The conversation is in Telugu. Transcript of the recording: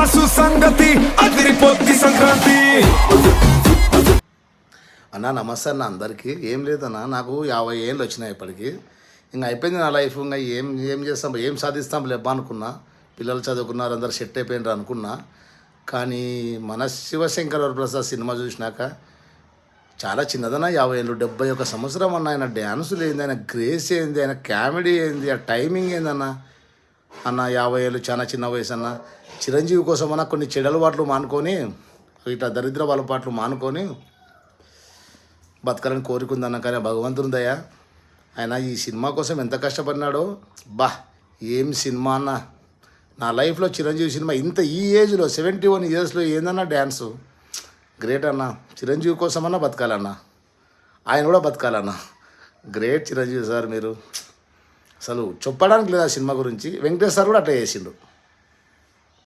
మాసు సంగతి అదిరిపోద్ది సంక్రాంతి. అన్న నమస్తే అన్న అందరికీ. ఏం లేదన్న, నాకు 50 ఏళ్ళు వచ్చినాయి ఇప్పటికి. ఇంకా అయిపోయింది నా లైఫ్. ఇంకా ఏం ఏం చేస్తాం, ఏం సాధిస్తాం లేబ్బా అనుకున్నా. పిల్లలు చదువుకున్నారు, అందరు సెట్ అయిపోయినారు అనుకున్నా. కానీ మన శివశంకర్ వరప్రసాద్ సినిమా చూసినాక చాలా చిన్నదన్న, 50 ఏళ్ళు, 71 సంవత్సరం అన్న. ఆయన డ్యాన్సులు ఏంది, ఆయన గ్రేస్ ఏంది, ఆయన కామెడీ ఏంది, ఆ టైమింగ్ ఏందన్న. అన్న 50 ఏళ్ళు చాలా చిన్న వయసు అన్న. చిరంజీవి కోసం అన్న కొన్ని చెడు అలవాట్లు మానుకొని, ఇట్లా దరిద్ర అలవాట్లు మానుకొని బతకాలని కోరుకుందన్న. కానీ భగవంతుని దయ, ఆయన ఈ సినిమా కోసం ఎంత కష్టపడినాడో. బా ఏం సినిమా అన్న. నా లైఫ్లో చిరంజీవి సినిమా ఇంత ఈ ఏజ్లో 71 ఇయర్స్లో ఏందన్న డ్యాన్సు. గ్రేట్ అన్న. చిరంజీవి కోసమన్నా బతకాలన్న, ఆయన కూడా బతకాలన్న. గ్రేట్ చిరంజీవి సార్ మీరు. అసలు చెప్పడానికి లేదు ఆ సినిమా గురించి. వెంకటేష్ సార్ కూడా అట్లా చేసిండు.